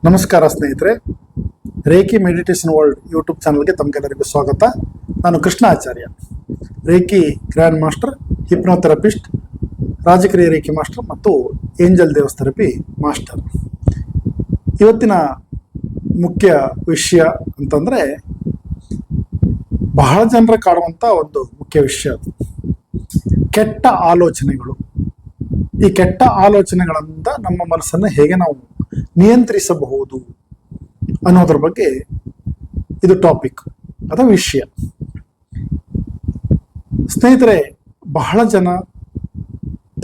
ನಮಸ್ಕಾರ ಸ್ನೇಹಿತರೆ, reiki meditation world YouTube ಚಾನಲ್ಗೆ ತಮಗೆಲ್ಲರಿಗೂ ಸ್ವಾಗತ. ನಾನು Krishna Acharya, reiki grand master, hypnotherapist, Rajakriya reiki master ಮತ್ತು ಏಂಜಲ್ ದೇವಸ್ ಥೆರಪಿ ಮಾಸ್ಟರ್. ಇವತ್ತಿನ ಮುಖ್ಯ ವಿಷಯ ಅಂತಂದರೆ ಬಹಳ ಜನರ ಕಾಡುವಂಥ ಒಂದು ಮುಖ್ಯ ವಿಷಯ, ಅದು ಕೆಟ್ಟ ಆಲೋಚನೆಗಳು. ಈ ಕೆಟ್ಟ ಆಲೋಚನೆಗಳಿಂದ ನಮ್ಮ ಮನಸ್ಸನ್ನು ಹೇಗೆ ನಾವು ನಿಯಂತ್ರಿಸಬಹುದು ಅನ್ನೋದ್ರ ಬಗ್ಗೆ ಇದು ಟಾಪಿಕ್, ಅದ ವಿಷಯ. ಸ್ನೇಹಿತರೆ, ಬಹಳ ಜನ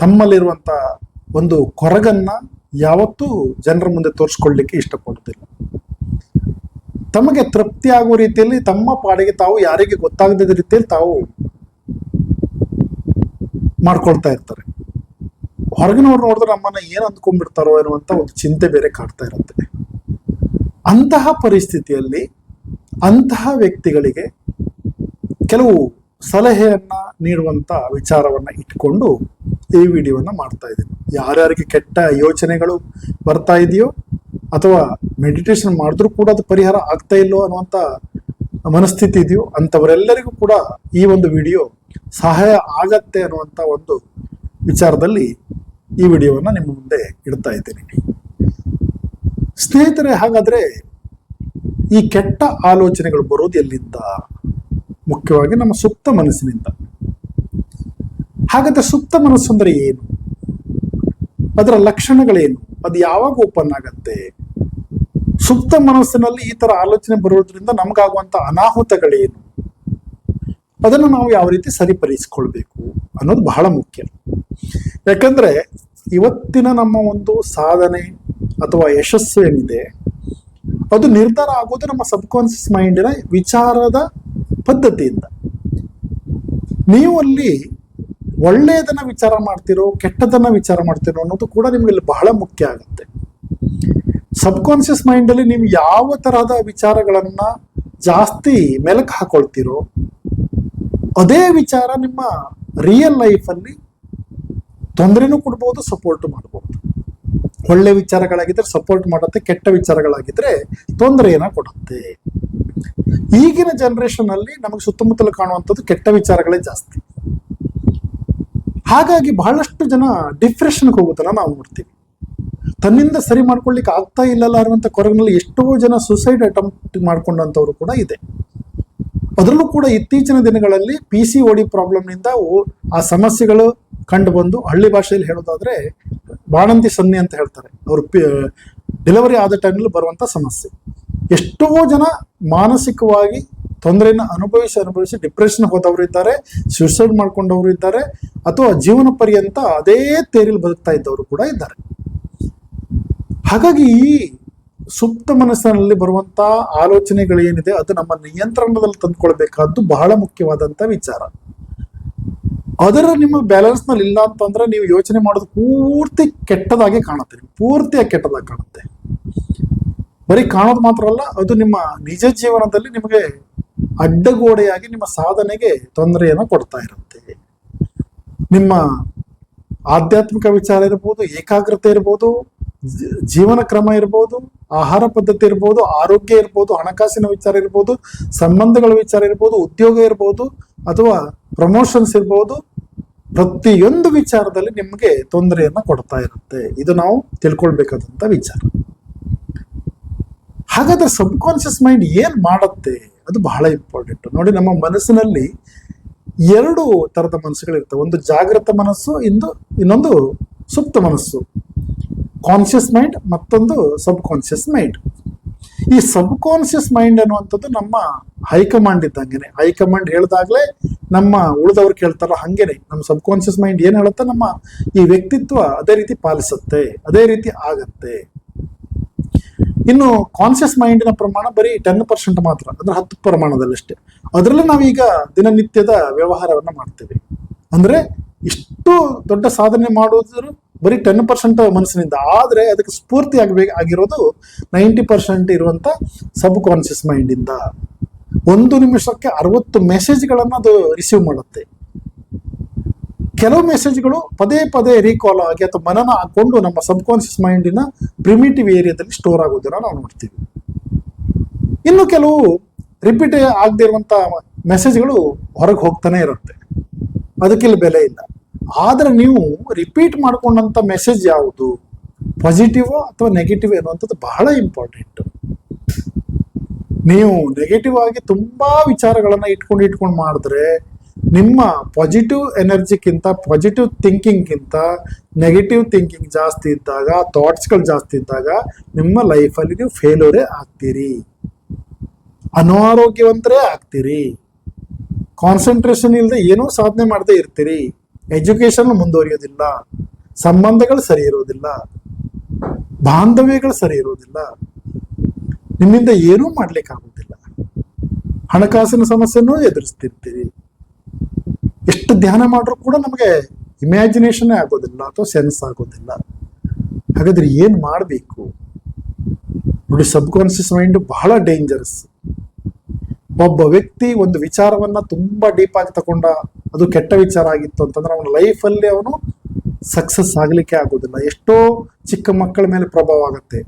ತಮ್ಮಲ್ಲಿರುವಂಥ ಒಂದು ಕೊರಗನ್ನ ಯಾವತ್ತೂ ಜನರ ಮುಂದೆ ತೋರಿಸ್ಕೊಳ್ಳಿಕ್ಕೆ ಇಷ್ಟಪಡೋದಿಲ್ಲ. ತಮಗೆ ತೃಪ್ತಿ ಆಗುವ ರೀತಿಯಲ್ಲಿ ತಮ್ಮ ಪಾಡಿಗೆ ತಾವು ಯಾರಿಗೆ ಗೊತ್ತಾಗದ ರೀತಿಯಲ್ಲಿ ತಾವು ಮಾಡ್ಕೊಳ್ತಾ ಇರ್ತಾರೆ. ಹೊರಗಿನವ್ರು ನೋಡಿದ್ರೆ ನಮ್ಮನ್ನ ಏನು ಅಂದ್ಕೊಂಡ್ಬಿಡ್ತಾರೋ ಎನ್ನುವಂತ ಒಂದು ಚಿಂತೆ ಬೇರೆ ಕಾಡ್ತಾ ಇರುತ್ತೆ. ಅಂತಹ ಪರಿಸ್ಥಿತಿಯಲ್ಲಿ ಅಂತಹ ವ್ಯಕ್ತಿಗಳಿಗೆ ಕೆಲವು ಸಲಹೆಯನ್ನ ನೀಡುವಂತ ವಿಚಾರವನ್ನ ಇಟ್ಕೊಂಡು ಈ ವಿಡಿಯೋವನ್ನ ಮಾಡ್ತಾ ಇದ್ದೀನಿ. ಯಾರ್ಯಾರಿಗೆ ಕೆಟ್ಟ ಯೋಚನೆಗಳು ಬರ್ತಾ ಇದೆಯೋ ಅಥವಾ ಮೆಡಿಟೇಷನ್ ಮಾಡಿದ್ರೂ ಕೂಡ ಅದು ಪರಿಹಾರ ಆಗ್ತಾ ಇಲ್ಲೋ ಅನ್ನುವಂತ ಮನಸ್ಥಿತಿ ಇದೆಯೋ ಅಂಥವರೆಲ್ಲರಿಗೂ ಕೂಡ ಈ ಒಂದು ವಿಡಿಯೋ ಸಹಾಯ ಆಗತ್ತೆ ಅನ್ನುವಂತ ಒಂದು ವಿಚಾರದಲ್ಲಿ ಈ ವಿಡಿಯೋವನ್ನ ನಿಮ್ಮ ಮುಂದೆ ಇಡ್ತಾ ಇದ್ದೀನಿ. ಸ್ನೇಹಿತರೆ, ಹಾಗಾದ್ರೆ ಈ ಕೆಟ್ಟ ಆಲೋಚನೆಗಳು ಬರೋದು ಎಲ್ಲಿಂದ? ಮುಖ್ಯವಾಗಿ ನಮ್ಮ ಸುಪ್ತ ಮನಸ್ಸಿನಿಂದ. ಹಾಗಾದ್ರೆ ಸುಪ್ತ ಮನಸ್ಸು ಅಂದ್ರೆ ಏನು? ಅದರ ಲಕ್ಷಣಗಳೇನು? ಅದು ಯಾವಾಗ ಓಪನ್ ಆಗತ್ತೆ? ಸುಪ್ತ ಮನಸ್ಸಿನಲ್ಲಿ ಈ ತರ ಆಲೋಚನೆ ಬರೋದ್ರಿಂದ ನಮ್ಗಾಗುವಂತ ಅನಾಹುತಗಳೇನು? ಅದನ್ನು ನಾವು ಯಾವ ರೀತಿ ಸರಿಪಡಿಸಿಕೊಳ್ಬೇಕು ಅನ್ನೋದು ಬಹಳ ಮುಖ್ಯ. ಯಾಕಂದ್ರೆ ಇವತ್ತಿನ ನಮ್ಮ ಒಂದು ಸಾಧನೆ ಅಥವಾ ಯಶಸ್ಸು ಏನಿದೆ ಅದು ನಿರ್ಧಾರ ಆಗೋದು ನಮ್ಮ ಸಬ್ಕಾನ್ಸಿಯಸ್ ಮೈಂಡಿನ ವಿಚಾರದ ಪದ್ಧತಿಯಿಂದ. ನೀವು ಅಲ್ಲಿ ಒಳ್ಳೆಯದನ್ನ ವಿಚಾರ ಮಾಡ್ತಿರೋ ಕೆಟ್ಟದನ್ನ ವಿಚಾರ ಮಾಡ್ತಿರೋ ಅನ್ನೋದು ಕೂಡ ನಿಮ್ಗೆ ಬಹಳ ಮುಖ್ಯ ಆಗುತ್ತೆ. ಸಬ್ಕಾನ್ಸಿಯಸ್ ಮೈಂಡ್ ಅಲ್ಲಿ ನೀವು ಯಾವ ತರಹದ ವಿಚಾರಗಳನ್ನ ಜಾಸ್ತಿ ಮೆಲುಕು ಹಾಕೊಳ್ತಿರೋ ಅದೇ ವಿಚಾರ ನಿಮ್ಮ ರಿಯಲ್ ಲೈಫ್ ಅಲ್ಲಿ ತೊಂದರೆನೂ ಕೊಡ್ಬೋದು, ಸಪೋರ್ಟ್ ಮಾಡ್ಬೋದು. ಒಳ್ಳೆ ವಿಚಾರಗಳಾಗಿದ್ರೆ ಸಪೋರ್ಟ್ ಮಾಡುತ್ತೆ, ಕೆಟ್ಟ ವಿಚಾರಗಳಾಗಿದ್ರೆ ತೊಂದರೆಯನ್ನ ಕೊಡುತ್ತೆ. ಈಗಿನ ಜನರೇಷನ್ ಅಲ್ಲಿ ನಮಗೆ ಸುತ್ತಮುತ್ತಲು ಕಾಣುವಂಥದ್ದು ಕೆಟ್ಟ ವಿಚಾರಗಳೇ ಜಾಸ್ತಿ. ಹಾಗಾಗಿ ಬಹಳಷ್ಟು ಜನ ಡಿಪ್ರೆಷನ್ಗೆ ಹೋಗೋದನ್ನ ನಾವು ನೋಡ್ತೀವಿ. ತನ್ನಿಂದ ಸರಿ ಮಾಡ್ಕೊಳ್ಲಿಕ್ಕೆ ಆಗ್ತಾ ಇಲ್ಲಲ್ಲ ಅನ್ನುವಂಥ ಕೊರಗಿನಲ್ಲಿ ಎಷ್ಟೋ ಜನ ಸುಸೈಡ್ ಅಟೆಂಪ್ಟ್ ಮಾಡ್ಕೊಂಡಂಥವ್ರು ಕೂಡ ಇದೆ. ಅದರಲ್ಲೂ ಕೂಡ ಇತ್ತೀಚಿನ ದಿನಗಳಲ್ಲಿ PCOD ಪ್ರಾಬ್ಲಮ್ನಿಂದ ಆ ಸಮಸ್ಯೆಗಳು ಕಂಡು ಬಂದು, ಹಳ್ಳಿ ಭಾಷೆಯಲ್ಲಿ ಹೇಳೋದಾದ್ರೆ ಬಾಣಂತಿ ಸನ್ನಿ ಅಂತ ಹೇಳ್ತಾರೆ, ಅವರು ಡೆಲಿವರಿ ಆದ ಟೈಮ್ನಲ್ಲಿ ಬರುವಂತ ಸಮಸ್ಯೆ. ಎಷ್ಟೋ ಜನ ಮಾನಸಿಕವಾಗಿ ತೊಂದರೆಯನ್ನು ಅನುಭವಿಸಿ ಡಿಪ್ರೆಷನ್ ಹೋದವರು ಇದ್ದಾರೆ, ಸೂಸೈಡ್ ಮಾಡ್ಕೊಂಡವರು ಇದ್ದಾರೆ, ಅಥವಾ ಜೀವನ ಪರ್ಯಂತ ಅದೇ ತೇರಿಲ್ ಬದುಕ್ತಾ ಇದ್ದವರು ಕೂಡ ಇದ್ದಾರೆ. ಹಾಗಾಗಿ ಈ ಸುಪ್ತ ಮನಸ್ಸಿನಲ್ಲಿ ಬರುವಂತ ಆಲೋಚನೆಗಳೇನಿದೆ ಅದು ನಮ್ಮ ನಿಯಂತ್ರಣದಲ್ಲಿ ತಂದುಕೊಳ್ಬೇಕಾದ್ದು ಬಹಳ ಮುಖ್ಯವಾದಂತ ವಿಚಾರ. ಅದರ ನಿಮ್ಮ ಬ್ಯಾಲೆನ್ಸ್ ನಲ್ಲಿ ಇಲ್ಲ ಅಂತಂದ್ರೆ ನೀವು ಯೋಚನೆ ಮಾಡೋದು ಪೂರ್ತಿ ಕೆಟ್ಟದಾಗೆ ಕಾಣುತ್ತೆ, ಪೂರ್ತಿಯಾಗಿ ಕೆಟ್ಟದಾಗಿ ಕಾಣುತ್ತೆ. ಬರೀ ಕಾಣೋದು ಮಾತ್ರ ಅಲ್ಲ, ಅದು ನಿಮ್ಮ ನಿಜ ಜೀವನದಲ್ಲಿ ನಿಮಗೆ ಅಡ್ಡಗೋಡೆಯಾಗಿ ನಿಮ್ಮ ಸಾಧನೆಗೆ ತೊಂದರೆಯನ್ನು ಕೊಡ್ತಾ ಇರುತ್ತೆ. ನಿಮ್ಮ ಆಧ್ಯಾತ್ಮಿಕ ವಿಚಾರ ಇರ್ಬೋದು, ಏಕಾಗ್ರತೆ ಇರ್ಬೋದು, ಜೀವನ ಕ್ರಮ ಇರ್ಬೋದು, ಆಹಾರ ಪದ್ಧತಿ ಇರ್ಬೋದು, ಆರೋಗ್ಯ ಇರ್ಬೋದು, ಹಣಕಾಸಿನ ವಿಚಾರ ಇರ್ಬೋದು, ಸಂಬಂಧಗಳ ವಿಚಾರ ಇರ್ಬೋದು, ಉದ್ಯೋಗ ಇರ್ಬೋದು, ಅಥವಾ ಪ್ರಮೋಷನ್ಸ್ ಇರ್ಬೋದು, ಪ್ರತಿಯೊಂದು ವಿಚಾರದಲ್ಲಿ ನಿಮಗೆ ತೊಂದರೆಯನ್ನ ಕೊಡ್ತಾ ಇರುತ್ತೆ. ಇದು ನಾವು ತಿಳ್ಕೊಳ್ಬೇಕಾದಂತ ವಿಚಾರ. ಹಾಗಾದ್ರೆ ಸಬ್ಕಾನ್ಶಿಯಸ್ ಮೈಂಡ್ ಏನ್ ಮಾಡುತ್ತೆ? ಅದು ಬಹಳ ಇಂಪಾರ್ಟೆಂಟ್. ನೋಡಿ, ನಮ್ಮ ಮನಸ್ಸಿನಲ್ಲಿ ಎರಡು ತರದ ಮನಸ್ಸುಗಳಿರ್ತವೆ. ಒಂದು ಜಾಗೃತ ಮನಸ್ಸು, ಇನ್ನೊಂದು ಸುಪ್ತ ಮನಸ್ಸು. ಕಾನ್ಶಿಯಸ್ ಮೈಂಡ್, ಮತ್ತೊಂದು ಸಬ್ ಕಾನ್ಶಿಯಸ್ ಮೈಂಡ್. ಈ ಸಬ್ ಕಾನ್ಶಿಯಸ್ ಮೈಂಡ್ ಅನ್ನುವಂಥದ್ದು ನಮ್ಮ ಹೈಕಮಾಂಡ್ ಇದ್ದಂಗೆನೆ. ಹೈಕಮಾಂಡ್ ಹೇಳ್ದಾಗ್ಲೇ ನಮ್ಮ ಉಳಿದವ್ರು ಕೇಳ್ತಾರ, ಹಂಗೇನೆ ನಮ್ಮ ಸಬ್ ಕಾನ್ಶಿಯಸ್ ಮೈಂಡ್ ಏನ್ ಹೇಳುತ್ತೆ, ನಮ್ಮ ಈ ವ್ಯಕ್ತಿತ್ವ ಅದೇ ರೀತಿ ಪಾಲಿಸುತ್ತೆ, ಅದೇ ರೀತಿ ಆಗತ್ತೆ. ಇನ್ನು ಕಾನ್ಶಿಯಸ್ ಮೈಂಡಿನ ಪ್ರಮಾಣ ಬರೀ 10% ಮಾತ್ರ, ಅಂದ್ರೆ 10 ಪ್ರಮಾಣದಲ್ಲಷ್ಟೇ. ಅದರಲ್ಲೇ ನಾವೀಗ ದಿನನಿತ್ಯದ ವ್ಯವಹಾರವನ್ನ ಮಾಡ್ತೇವೆ. ಅಂದ್ರೆ ಇಷ್ಟು ದೊಡ್ಡ ಸಾಧನೆ ಮಾಡೋದ್ರ ಬರೀ 10% ಮನಸ್ಸಿನಿಂದ, ಆದ್ರೆ ಅದಕ್ಕೆ ಸ್ಫೂರ್ತಿ ಆಗಿರೋದು 90% ಇರುವಂತ ಸಬ್ ಕಾನ್ಶಿಯಸ್ ಮೈಂಡ್ ಇಂದ. 1 ನಿಮಿಷಕ್ಕೆ 60 ಮೆಸೇಜ್ಗಳನ್ನ ಅದು ರಿಸೀವ್ ಮಾಡುತ್ತೆ. ಕೆಲವು ಮೆಸೇಜ್ಗಳು ಪದೇ ಪದೇ ರೀಕಾಲ್ ಆಗಿ ಅಥವಾ ಮನನ ಹಾಕೊಂಡು ನಮ್ಮ ಸಬ್ಕಾನ್ಷಿಯಸ್ ಮೈಂಡಿನ ಪ್ರಿಮಿಟಿವ್ ಏರಿಯಾದಲ್ಲಿ ಸ್ಟೋರ್ ಆಗೋದನ್ನ ನಾವು ನೋಡ್ತೀವಿ. ಇನ್ನು ಕೆಲವು ರಿಪೀಟ್ ಆಗದೆ ಇರುವಂತ ಮೆಸೇಜ್ಗಳು ಹೊರಗೆ ಹೋಗ್ತಾನೆ ಇರುತ್ತೆ, ಅದಕ್ಕಿಲ್ಲಿ ಬೆಲೆ ಇಲ್ಲ. ಆದ್ರೆ ನೀವು ರಿಪೀಟ್ ಮಾಡ್ಕೊಂಡಂತ ಮೆಸೇಜ್ ಯಾವುದು, ಪಾಸಿಟಿವ್ ಅಥವಾ ನೆಗೆಟಿವ್ ಅನ್ನುವಂಥದ್ದು ಬಹಳ ಇಂಪಾರ್ಟೆಂಟ್. ನೀವು ನೆಗೆಟಿವ್ ಆಗಿ ತುಂಬಾ ವಿಚಾರಗಳನ್ನ ಇಟ್ಕೊಂಡು ಮಾಡಿದ್ರೆ ನಿಮ್ಮ ಪಾಸಿಟಿವ್ ಎನರ್ಜಿಗಿಂತ ಪಾಸಿಟಿವ್ ಥಿಂಕಿಂಗ್ಗಿಂತ ನೆಗೆಟಿವ್ ಥಿಂಕಿಂಗ್ ಜಾಸ್ತಿ ಇದ್ದಾಗ, ಥಾಟ್ಸ್ಗಳು ಜಾಸ್ತಿ ಇದ್ದಾಗ ನಿಮ್ಮ ಲೈಫಲ್ಲಿ ನೀವು ಫೇಲ್ಯೂರೇ ಆಗ್ತೀರಿ, ಅನಾರೋಗ್ಯವಂತರೇ ಆಗ್ತೀರಿ, ಕಾನ್ಸಂಟ್ರೇಷನ್ ಇಲ್ಲದೆ ಏನೂ ಸಾಧನೆ ಮಾಡದೇ ಇರ್ತೀರಿ, ಎಜುಕೇಶನ್ ಮುಂದುವರಿಯೋದಿಲ್ಲ, ಸಂಬಂಧಗಳು ಸರಿ ಇರೋದಿಲ್ಲ, ಬಾಂಧವ್ಯಗಳು ಸರಿ ಇರೋದಿಲ್ಲ, ನಿಮ್ಮಿಂದ ಏನೂ ಮಾಡ್ಲಿಕ್ಕೆ ಆಗೋದಿಲ್ಲ, ಹಣಕಾಸಿನ ಸಮಸ್ಯೆನೂ ಎದುರಿಸ್ತಿರ್ತೀರಿ. ಎಷ್ಟು ಧ್ಯಾನ ಮಾಡ್ರೂ ಕೂಡ ನಮಗೆ ಇಮ್ಯಾಜಿನೇಷನ್ ಆಗೋದಿಲ್ಲ ಅಥವಾ ಸೆನ್ಸ್ ಆಗೋದಿಲ್ಲ. ಹಾಗಾದ್ರೆ ಏನ್ ಮಾಡಬೇಕು ನೋಡಿ, ಸಬ್ಕಾನ್ಷಿಯಸ್ ಮೈಂಡ್ ಬಹಳ ಡೇಂಜರಸ್. ಒಬ್ಬ ವ್ಯಕ್ತಿ ಒಂದು ವಿಚಾರವನ್ನ ತುಂಬಾ ಡೀಪ್ ಆಗಿ ತಗೊಂಡ, ಅದು ಕೆಟ್ಟ ವಿಚಾರ ಆಗಿತ್ತು ಅಂತಂದ್ರೆ ಅವನ ಲೈಫಲ್ಲಿ ಅವನು ಸಕ್ಸಸ್ ಆಗ್ಲಿಕ್ಕೆ ಆಗೋದಿಲ್ಲ. ಎಷ್ಟೋ ಚಿಕ್ಕ ಮಕ್ಕಳ ಮೇಲೆ ಪ್ರಭಾವ ಆಗುತ್ತೆ.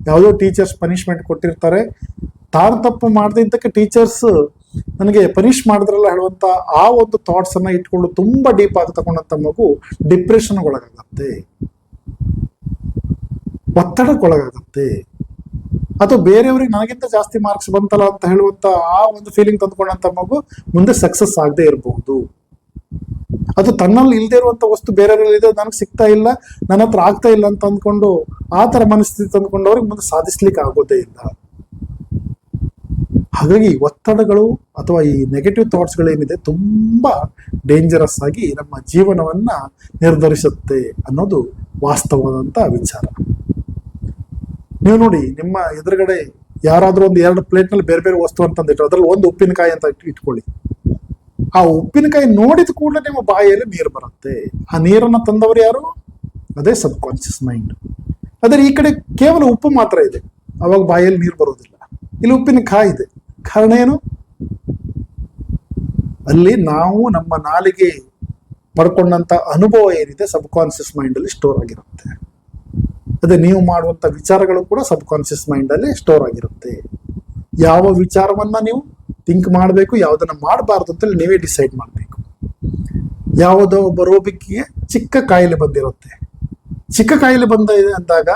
ಯಾವುದೋ ಟೀಚರ್ಸ್ ಪನಿಷ್ಮೆಂಟ್ ಕೊಟ್ಟಿರ್ತಾರೆ, ತಾನು ತಪ್ಪು ಮಾಡದಿದ್ದಕ್ಕೆ ಟೀಚರ್ಸ್ ನನಗೆ ಪನಿಷ್ ಮಾಡಿದ್ರಲ್ಲ ಹೇಳುವಂತ ಆ ಒಂದು ಥಾಟ್ಸ್ ಅನ್ನ ಇಟ್ಕೊಂಡು ತುಂಬಾ ಡೀಪ್ ಆಗಿ ತಗೊಂಡಂತ ಮಗು ಡಿಪ್ರೆಷನ್ ಒಳಗಾಗತ್ತೆ, ಒತ್ತಡಕ್ಕೊಳಗಾಗತ್ತೆ, ಅಥವಾ ಬೇರೆಯವ್ರಿಗೆ ನನಗಿಂತ ಜಾಸ್ತಿ ಮಾರ್ಕ್ಸ್ ಬಂತಲ್ಲ ಅಂತ ಹೇಳುವಂತ ಆ ಒಂದು ಫೀಲಿಂಗ್ ತಂದ್ಕೊಂಡಂತ ಮಗು ಮುಂದೆ ಸಕ್ಸಸ್ ಆಗದೆ ಇರಬಹುದು. ಅದು ತನ್ನಲ್ಲಿ ಇಲ್ಲದೆ ಇರುವಂತ ವಸ್ತು ಬೇರೆಯವರಲ್ಲಿ ಇದೆ, ನನಗೆ ಸಿಗ್ತಾ ಇಲ್ಲ, ನನ್ನ ಹತ್ರ ಆಗ್ತಾ ಇಲ್ಲ ಅಂತ ಅಂದ್ಕೊಂಡು ಆ ತರ ಮನಸ್ಥಿತಿ ತಂದ್ಕೊಂಡವ್ರಿಗೆ ಮುಂದೆ ಸಾಧಿಸ್ಲಿಕ್ಕೆ ಆಗೋದೇ ಇಲ್ಲ. ಹಾಗಾಗಿ ಒತ್ತಡಗಳು ಅಥವಾ ಈ ನೆಗೆಟಿವ್ ಥಾಟ್ಸ್ಗಳೇನಿದೆ ತುಂಬಾ ಡೇಂಜರಸ್ ಆಗಿ ನಮ್ಮ ಜೀವನವನ್ನ ನಿರ್ಧರಿಸುತ್ತೆ ಅನ್ನೋದು ವಾಸ್ತವವಾದಂತ ವಿಚಾರ. ನೀವು ನೋಡಿ, ನಿಮ್ಮ ಎದುರುಗಡೆ ಯಾರಾದ್ರೂ ಒಂದು 2 ಪ್ಲೇಟ್ನಲ್ಲಿ ಬೇರೆ ಬೇರೆ ವಸ್ತು ಅಂತಂದಿಟ್ಟು ಅದ್ರಲ್ಲಿ ಒಂದು ಉಪ್ಪಿನಕಾಯಿ ಅಂತ ಇಟ್ಕೊಳ್ಳಿ. ಆ ಉಪ್ಪಿನಕಾಯಿ ನೋಡಿದ ಕೂಡಲೇ ನಿಮ್ಮ ಬಾಯಿಯಲ್ಲಿ ನೀರು ಬರುತ್ತೆ. ಆ ನೀರನ್ನ ತಂದವರು ಯಾರು? ಅದೇ ಸಬ್ಕಾನ್ಷಿಯಸ್ ಮೈಂಡ್. ಆದರೆ ಈ ಕಡೆ ಕೇವಲ ಉಪ್ಪು ಮಾತ್ರ ಇದೆ, ಅವಾಗ ಬಾಯಲ್ಲಿ ನೀರು ಬರೋದಿಲ್ಲ. ಇಲ್ಲಿ ಉಪ್ಪಿನಕಾಯಿ ಇದೆ, ಕಾರಣ ಏನು? ಅಲ್ಲಿ ನಾವು ನಮ್ಮ ನಾಲಿಗೆ ಪಡ್ಕೊಂಡಂತ ಅನುಭವ ಏನಿದೆ ಸಬ್ಕಾನ್ಷಿಯಸ್ ಮೈಂಡ್ ಅಲ್ಲಿ ಸ್ಟೋರ್ ಆಗಿರುತ್ತೆ. ಅದೇ ನೀವು ಮಾಡುವಂತ ವಿಚಾರಗಳು ಕೂಡ ಸಬ್ಕಾನ್ಷಿಯಸ್ ಮೈಂಡ್ ಅಲ್ಲಿ ಸ್ಟೋರ್ ಆಗಿರುತ್ತೆ. ಯಾವ ವಿಚಾರವನ್ನ ನೀವು ಥಿಂಕ್ ಮಾಡಬೇಕು, ಯಾವುದನ್ನ ಮಾಡಬಾರ್ದು ಅಂತೇಳಿ ನೀವೇ ಡಿಸೈಡ್ ಮಾಡಬೇಕು. ಯಾವುದೋ ಒಬ್ಬ ರೋಗಿಗೆ ಚಿಕ್ಕ ಕಾಯಿಲೆ ಬಂದಿರುತ್ತೆ, ಚಿಕ್ಕ ಕಾಯಿಲೆ ಬಂದಿದೆ ಅಂದಾಗ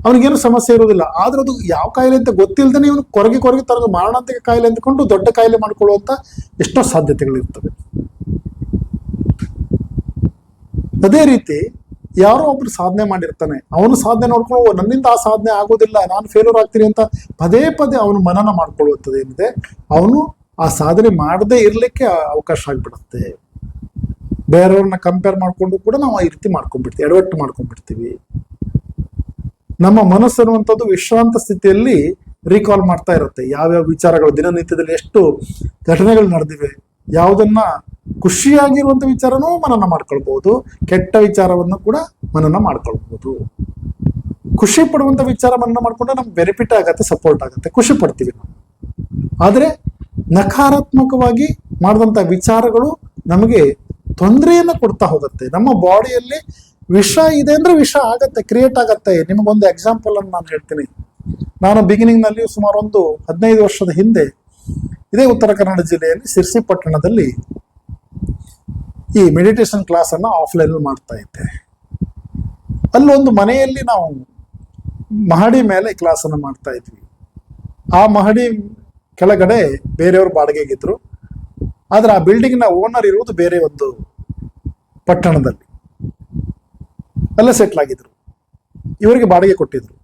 ಅವನಿಗೇನು ಸಮಸ್ಯೆ ಇರೋದಿಲ್ಲ. ಆದ್ರೆ ಅದು ಯಾವ ಕಾಯಿಲೆ ಅಂತ ಗೊತ್ತಿಲ್ಲದೆ ಇವನು ಕೊರಗೆ ತರದು ಮಾರಣಾಂತಿಕ ಕಾಯಿಲೆ ಅಂದ್ಕೊಂಡು ದೊಡ್ಡ ಕಾಯಿಲೆ ಮಾಡ್ಕೊಳ್ಳುವಂತ ಎಷ್ಟೋ ಸಾಧ್ಯತೆಗಳಿರ್ತವೆ. ಅದೇ ರೀತಿ ಯಾರೋ ಒಬ್ರು ಸಾಧನೆ ಮಾಡಿರ್ತಾನೆ, ಅವನು ಸಾಧನೆ ನೋಡ್ಕೊಂಡು ನನ್ನಿಂದ ಆ ಸಾಧನೆ ಆಗೋದಿಲ್ಲ, ನಾನು ಫೇಲ್ಯೂರ್ ಆಗ್ತೀನಿ ಅಂತ ಪದೇ ಪದೇ ಅವನು ಮನನ ಮಾಡ್ಕೊಳ್ಳುವಂಥದ್ದು ಏನಿದೆ, ಅವನು ಆ ಸಾಧನೆ ಮಾಡದೇ ಇರ್ಲಿಕ್ಕೆ ಅವಕಾಶ ಆಗ್ಬಿಡುತ್ತೆ. ಬೇರೆಯವ್ರನ್ನ ಕಂಪೇರ್ ಮಾಡ್ಕೊಂಡು ಕೂಡ ನಾವು ಈ ರೀತಿ ಮಾಡ್ಕೊಂಡ್ಬಿಡ್ತೀವಿ, ಎಡವಟ್ಟು ಮಾಡ್ಕೊಂಡ್ಬಿಡ್ತೀವಿ. ನಮ್ಮ ಮನಸ್ಸು ಅನ್ನುವಂಥದ್ದು ವಿಶ್ರಾಂತ ಸ್ಥಿತಿಯಲ್ಲಿ ರೀಕಾಲ್ ಮಾಡ್ತಾ ಇರುತ್ತೆ. ಯಾವ್ಯಾವ ವಿಚಾರಗಳು ದಿನನಿತ್ಯದಲ್ಲಿ ಎಷ್ಟು ಘಟನೆಗಳು ನಡೆದಿವೆ, ಯಾವುದನ್ನ ಖುಷಿಯಾಗಿರುವಂತ ವಿಚಾರನೂ ಮನನ ಮಾಡ್ಕೊಳ್ಬಹುದು, ಕೆಟ್ಟ ವಿಚಾರವನ್ನು ಕೂಡ ಮನನ ಮಾಡ್ಕೊಳ್ಬಹುದು. ಖುಷಿ ಪಡುವಂತ ವಿಚಾರ ಮನನ ಮಾಡ್ಕೊಂಡ್ರೆ ನಮ್ಗೆ ಬೆನಿಫಿಟ್ ಆಗತ್ತೆ, ಸಪೋರ್ಟ್ ಆಗತ್ತೆ, ಖುಷಿ ಪಡ್ತೀವಿ ನಾವು. ಆದ್ರೆ ನಕಾರಾತ್ಮಕವಾಗಿ ಮಾಡಿದಂತ ವಿಚಾರಗಳು ನಮಗೆ ತೊಂದರೆಯನ್ನ ಕೊಡ್ತಾ ಹೋಗುತ್ತೆ. ನಮ್ಮ ಬಾಡಿಯಲ್ಲಿ ವಿಷ ಇದೆ ಅಂದ್ರೆ ವಿಷ ಆಗತ್ತೆ, ಕ್ರಿಯೇಟ್ ಆಗತ್ತೆ. ನಿಮಗೊಂದು ಎಕ್ಸಾಂಪಲ್ ಅನ್ನು ನಾನು ಹೇಳ್ತೀನಿ. ನಾನು ಬಿಗಿನಿಂಗ್ ನಲ್ಲಿ ಸುಮಾರು ಒಂದು 15 ವರ್ಷದ ಹಿಂದೆ ಇದೇ ಉತ್ತರ ಕನ್ನಡ ಜಿಲ್ಲೆಯಲ್ಲಿ ಸಿರ್ಸಿ ಪಟ್ಟಣದಲ್ಲಿ ಈ ಮೆಡಿಟೇಷನ್ ಕ್ಲಾಸ್ ಅನ್ನ ಆಫ್ಲೈನ್ ಮಾಡ್ತಾ ಇದ್ದೆ. ಅಲ್ಲೊಂದು ಮನೆಯಲ್ಲಿ ನಾವು ಮಹಡಿ ಮೇಲೆ ಕ್ಲಾಸ್ ಅನ್ನ ಮಾಡ್ತಾ ಇದ್ವಿ. ಆ ಮಹಡಿ ಕೆಳಗಡೆ ಬೇರೆಯವರು ಬಾಡಿಗೆಗಿದ್ರು, ಆದ್ರೆ ಆ ಬಿಲ್ಡಿಂಗ್ ನ ಓನರ್ ಇರುವುದು ಬೇರೆ ಒಂದು ಪಟ್ಟಣದಲ್ಲಿ, ಅಲ್ಲೇ ಸೆಟ್ಲ್ ಆಗಿದ್ರು. ಇವರಿಗೆ ಬಾಡಿಗೆ ಕೊಟ್ಟಿದ್ರು,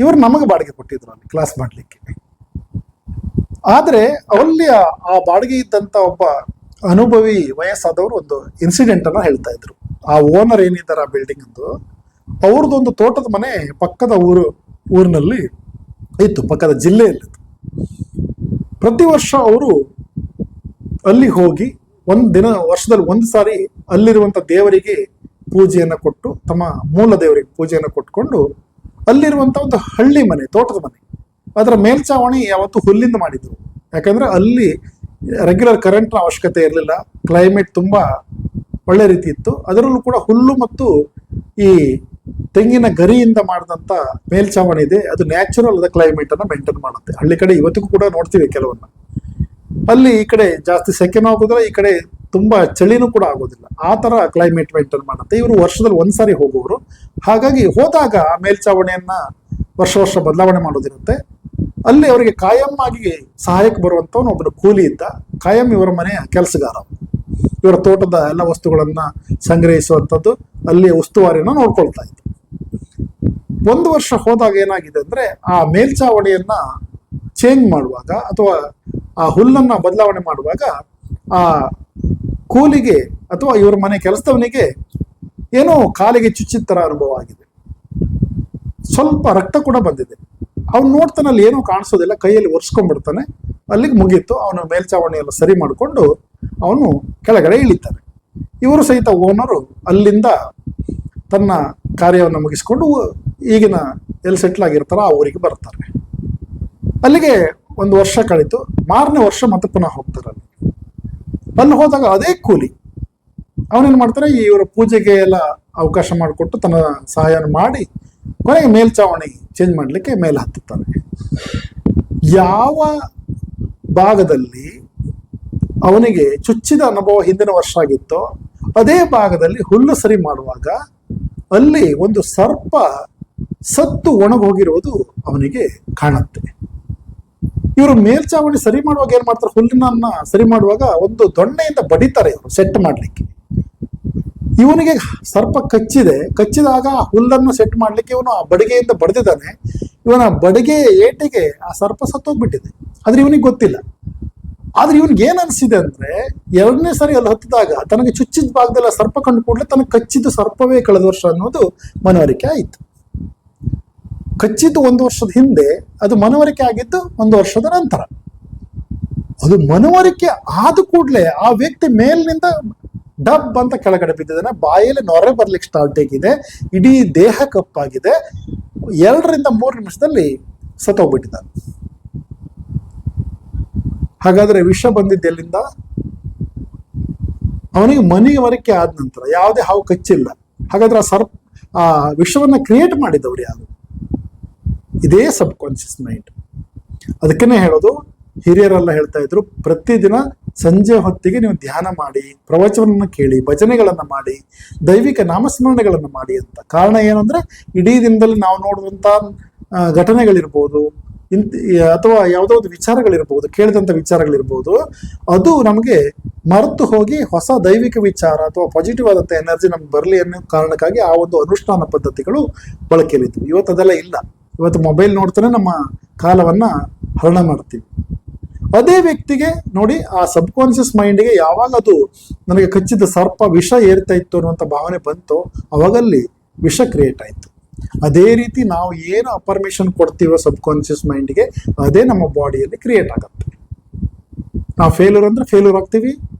ಇವರು ನಮಗೆ ಬಾಡಿಗೆ ಕೊಟ್ಟಿದ್ರು ಅಲ್ಲಿ ಕ್ಲಾಸ್ ಮಾಡ್ಲಿಕ್ಕೆ. ಆದ್ರೆ ಅಲ್ಲಿ ಆ ಬಾಡಿಗೆ ಇದ್ದಂತ ಒಬ್ಬ ಅನುಭವಿ ವಯಸ್ಸಾದವರು ಒಂದು ಇನ್ಸಿಡೆಂಟ್ ಅನ್ನ ಹೇಳ್ತಾ ಇದ್ರು. ಆ ಓನರ್ ಏನಿದ್ದಾರೆ ಆ ಬಿಲ್ಡಿಂಗ್ ಅಂದು, ಅವ್ರದ್ದೊಂದು ತೋಟದ ಮನೆ ಪಕ್ಕದ ಊರಿನಲ್ಲಿ ಇತ್ತು, ಪಕ್ಕದ ಜಿಲ್ಲೆಯಲ್ಲಿ. ಪ್ರತಿ ವರ್ಷ ಅವರು ಅಲ್ಲಿ ಹೋಗಿ ವರ್ಷದಲ್ಲಿ ಒಂದು ಸಾರಿ ಅಲ್ಲಿರುವಂತ ದೇವರಿಗೆ ಪೂಜೆಯನ್ನ ಕೊಟ್ಟು, ತಮ್ಮ ಮೂಲ ದೇವರಿಗೆ ಪೂಜೆಯನ್ನ ಕೊಟ್ಕೊಂಡು, ಅಲ್ಲಿರುವಂತ ಒಂದು ಹಳ್ಳಿ ಮನೆ, ತೋಟದ ಮನೆ, ಅದರ ಮೇಲ್ಚಾವಣಿ ಯಾವತ್ತು ಹುಲ್ಲಿಂದ ಮಾಡಿದ್ರು. ಯಾಕಂದ್ರೆ ಅಲ್ಲಿ ರೆಗ್ಯುಲರ್ ಕರೆಂಟ್ ಅವಶ್ಯಕತೆ ಇರಲಿಲ್ಲ, ಕ್ಲೈಮೇಟ್ ತುಂಬಾ ಒಳ್ಳೆ ರೀತಿ ಇತ್ತು. ಅದರಲ್ಲೂ ಕೂಡ ಹುಲ್ಲು ಮತ್ತು ಈ ತೆಂಗಿನ ಗರಿಯಿಂದ ಮಾಡಿದಂಥ ಮೇಲ್ಛಾವಣಿ ಇದೆ, ಅದು ನ್ಯಾಚುರಲ್ ಆದ ಕ್ಲೈಮೇಟ್ ಅನ್ನ ಮೇಂಟೈನ್ ಮಾಡುತ್ತೆ. ಹಳ್ಳಿ ಕಡೆ ಇವತ್ತಿಗೂ ಕೂಡ ನೋಡ್ತೀವಿ ಕೆಲವನ್ನ, ಅಲ್ಲಿ ಈ ಕಡೆ ಜಾಸ್ತಿ ಸೆಕೆನೂ ಆಗೋದಿಲ್ಲ, ಈ ಕಡೆ ತುಂಬಾ ಚಳಿನೂ ಕೂಡ ಆಗೋದಿಲ್ಲ, ಆ ತರ ಕ್ಲೈಮೇಟ್ ಮೇಂಟೈನ್ ಮಾಡುತ್ತೆ. ಇವರು ವರ್ಷದಲ್ಲಿ ಒಂದ್ಸಾರಿ ಹೋಗುವರು, ಹಾಗಾಗಿ ಹೋದಾಗ ಆ ಮೇಲ್ಛಾವಣಿಯನ್ನ ವರ್ಷ ಬದಲಾವಣೆ ಮಾಡೋದಿರುತ್ತೆ. ಅಲ್ಲಿ ಅವರಿಗೆ ಕಾಯಂ ಆಗಿ ಸಹಾಯಕ್ಕೆ ಬರುವಂತವನು ಒಬ್ಬನು ಕೂಲಿ ಇದ್ದ, ಕಾಯಂ ಇವರ ಮನೆಯ ಕೆಲಸಗಾರ, ಇವರ ತೋಟದ ಎಲ್ಲ ವಸ್ತುಗಳನ್ನ ಸಂಗ್ರಹಿಸುವಂಥದ್ದು, ಅಲ್ಲಿ ಉಸ್ತುವಾರಿನ ನೋಡ್ಕೊಳ್ತಾ ಇತ್ತು. ಒಂದು ವರ್ಷ ಹೋದಾಗ ಏನಾಗಿದೆ ಅಂದ್ರೆ, ಆ ಮೇಲ್ಛಾವಣಿಯನ್ನ ಚೇಂಜ್ ಮಾಡುವಾಗ ಅಥವಾ ಆ ಹುಲ್ಲನ್ನ ಬದಲಾವಣೆ ಮಾಡುವಾಗ ಆ ಕೂಲಿಗೆ ಅಥವಾ ಇವರ ಮನೆ ಕೆಲಸದವನಿಗೆ ಏನೋ ಕಾಲಿಗೆ ಚುಚ್ಚಿದ ತರ ಅನುಭವ ಆಗಿದೆ, ಸ್ವಲ್ಪ ರಕ್ತ ಕೂಡ ಬಂದಿದೆ. ಅವ್ನು ನೋಡ್ತಾನೆ, ಅಲ್ಲಿ ಏನೋ ಕಾಣಿಸೋದಿಲ್ಲ, ಕೈಯಲ್ಲಿ ಒರೆಸ್ಕೊಂಡ್ಬಿಡ್ತಾನೆ, ಅಲ್ಲಿಗೆ ಮುಗೀತು. ಅವನು ಮೇಲ್ಛಾವಣಿ ಎಲ್ಲ ಸರಿ ಮಾಡಿಕೊಂಡು ಅವನು ಕೆಳಗಡೆ ಇಳಿತಾನೆ. ಇವರು ಸಹಿತ ಓನರು ಅಲ್ಲಿಂದ ತನ್ನ ಕಾರ್ಯವನ್ನು ಮುಗಿಸ್ಕೊಂಡು ಈಗಿನ ಎಲ್ಲಿ ಸೆಟ್ಲ್ ಆಗಿರ್ತಾರ ಆ ಊರಿಗೆ ಬರ್ತಾರೆ. ಅಲ್ಲಿಗೆ ಒಂದು ವರ್ಷ ಕಳೀತು. ಮಾರನೇ ವರ್ಷ ಮತ್ತೆ ಪುನಃ ಹೋಗ್ತಾರೆ. ಅಲ್ಲಿ ಹೋದಾಗ ಅದೇ ಕೂಲಿ ಅವನೇನ್ ಮಾಡ್ತಾರೆ, ಇವರ ಪೂಜೆಗೆ ಎಲ್ಲ ಅವಕಾಶ ಮಾಡಿಕೊಟ್ಟು ತನ್ನ ಸಹಾಯವನ್ನು ಮಾಡಿ ಕೊನೆಗೆ ಮೇಲ್ಛಾವಣಿ ಚೇಂಜ್ ಮಾಡ್ಲಿಕ್ಕೆ ಮೇಲೆ ಹತ್ತುತ್ತಾನೆ. ಯಾವ ಭಾಗದಲ್ಲಿ ಅವನಿಗೆ ಚುಚ್ಚಿದ ಅನುಭವ ಹಿಂದಿನ ವರ್ಷ ಆಗಿತ್ತೋ ಅದೇ ಭಾಗದಲ್ಲಿ ಹುಲ್ಲು ಸರಿ ಮಾಡುವಾಗ ಅಲ್ಲಿ ಒಂದು ಸರ್ಪ ಸತ್ತು ಒಣಗೋಗಿರುವುದು ಅವನಿಗೆ ಕಾಣುತ್ತೆ. ಇವರು ಮೇಲ್ಛಾವಣಿ ಸರಿ ಮಾಡುವಾಗ ಏನ್ ಮಾಡ್ತಾರೆ, ಹುಲ್ಲಿನನ್ನ ಸರಿ ಮಾಡುವಾಗ ಒಂದು ದೊಣ್ಣೆಯಿಂದ ಬಡಿತಾರೆ ಇವರು ಸೆಟ್ ಮಾಡ್ಲಿಕ್ಕೆ. ಇವನಿಗೆ ಸರ್ಪ ಕಚ್ಚಿದಾಗ ಹುಲ್ಲನ್ನು ಸೆಟ್ ಮಾಡ್ಲಿಕ್ಕೆ ಇವನು ಆ ಬಡಿಗೆಯಿಂದ ಬಡಿದಿದ್ದಾನೆ. ಇವನ ಬಡಿಗೆ ಏಟಿಗೆ ಆ ಸರ್ಪ ಸತ್ತೋಗ್ಬಿಟ್ಟಿದೆ, ಆದ್ರೆ ಇವನಿಗೆ ಗೊತ್ತಿಲ್ಲ. ಆದ್ರೆ ಇವನ್ಗೆ ಏನ್ ಅನ್ಸಿದೆ ಅಂದ್ರೆ, ಎರಡನೇ ಸರಿ ಅಲ್ಲಿ ಹತ್ತಿದಾಗ ತನಗೆ ಚುಚ್ಚಿದ ಭಾಗದಲ್ಲಿ ಸರ್ಪ ಕಂಡು ಕೂಡಲೇ ತನಗೆ ಕಚ್ಚಿದ್ದು ಸರ್ಪವೇ ಕಳೆದ ವರ್ಷ ಅನ್ನೋದು ಮನವರಿಕೆ ಆಯಿತು. ಕಚ್ಚಿದ್ದು 1 ವರ್ಷದ ಹಿಂದೆ, ಅದು ಮನವರಿಕೆ ಆಗಿದ್ದು 1 ವರ್ಷದ ನಂತರ. ಅದು ಮನವರಿಕೆ ಆದ ಕೂಡಲೇ ಆ ವ್ಯಕ್ತಿ ಮೇಲಿನಿಂದ ಡಬ್ ಅಂತ ಕೆಳಗಡೆ ಬಿದ್ದಿದ್ದಾನೆ, ಬಾಯಲ್ಲಿ ನೊರೆ ಬರ್ಲಿಕ್ಕೆ ಸ್ಟಾರ್ಟ್ ಆಗಿದೆ, ಇಡೀ ದೇಹ ಕಪ್ಪಾಗಿದೆ. 2 ರಿಂದ 3 ನಿಮಿಷದಲ್ಲಿ ಸತ್ತೋಗ್ಬಿಟ್ಟಿದ್ದಾನೆ. ಹಾಗಾದ್ರೆ ವಿಷ ಬಂದಿದ್ದು ಎಲ್ಲಿಂದ? ಅವನಿಗೆ ಮನವರಿಕೆ ಆದ ನಂತರ ಯಾವುದೇ ಹಾವು ಕಚ್ಚಿಲ್ಲ. ಹಾಗಾದ್ರೆ ಆ ವಿಷವನ್ನ ಕ್ರಿಯೇಟ್ ಮಾಡಿದವ್ರು ಯಾರು? ಇದೇ ಸಬ್ ಕಾನ್ಶಿಯಸ್ ಮೈಂಡ್. ಅದಕ್ಕೇನೆ ಹೇಳೋದು, ಹಿರಿಯರೆಲ್ಲ ಹೇಳ್ತಾ ಇದ್ರು, ಪ್ರತಿದಿನ ಸಂಜೆ ಹೊತ್ತಿಗೆ ನೀವು ಧ್ಯಾನ ಮಾಡಿ, ಪ್ರವಚನವನ್ನು ಕೇಳಿ, ಭಜನೆಗಳನ್ನ ಮಾಡಿ, ದೈವಿಕ ನಾಮಸ್ಮರಣೆಗಳನ್ನ ಮಾಡಿ ಅಂತ. ಕಾರಣ ಏನಂದ್ರೆ, ಇಡೀ ದಿನದಲ್ಲಿ ನಾವು ನೋಡುವಂತ ಘಟನೆಗಳಿರ್ಬೋದು, ಅಥವಾ ಯಾವುದೋ ಒಂದು ವಿಚಾರಗಳಿರ್ಬೋದು, ಕೇಳಿದಂಥ ವಿಚಾರಗಳಿರ್ಬೋದು, ಅದು ನಮಗೆ ಮರೆತು ಹೋಗಿ ಹೊಸ ದೈವಿಕ ವಿಚಾರ ಅಥವಾ ಪಾಸಿಟಿವ್ ಆದಂಥ ಎನರ್ಜಿ ನಮ್ಗೆ ಬರಲಿ ಅನ್ನೋ ಕಾರಣಕ್ಕಾಗಿ ಆ ಒಂದು ಅನುಷ್ಠಾನ ಪದ್ಧತಿಗಳು ಬಳಕೆಯಲ್ಲಿದ್ವು. ಇವತ್ತು ಅದೆಲ್ಲ ಇಲ್ಲ. ಇವತ್ತು ಮೊಬೈಲ್ ನೋಡ್ತಾನೆ ನಮ್ಮ ಕಾಲವನ್ನ ಹರಣ ಮಾಡ್ತೀವಿ. ಅದೇ ವ್ಯಕ್ತಿಗೆ ನೋಡಿ, ಆ ಸಬ್ ಕಾನ್ಶಿಯಸ್ ಮೈಂಡ್ಗೆ ಯಾವಾಗ ಅದು ನನಗೆ ಕಚ್ಚಿದ ಸರ್ಪ ವಿಷ ಏರ್ತಾ ಇತ್ತು ಅನ್ನುವಂಥ ಭಾವನೆ ಬಂತು, ಅವಾಗಲ್ಲಿ ವಿಷ ಕ್ರಿಯೇಟ್ ಆಯಿತು. ಅದೇ ರೀತಿ ನಾವು ಏನು ಅಪರ್ಮಿಷನ್ ಕೊಡ್ತೀವೋ ಸಬ್ ಕಾನ್ಶಿಯಸ್ ಮೈಂಡ್ಗೆ, ಅದೇ ನಮ್ಮ ಬಾಡಿಯಲ್ಲಿ ಕ್ರಿಯೇಟ್ ಆಗುತ್ತೆ. ನಾವು ಫೇಲ್ಯೂರ್ ಅಂದ್ರೆ ಫೇಲ್ಯೂರ್ ಆಗ್ತೀವಿ.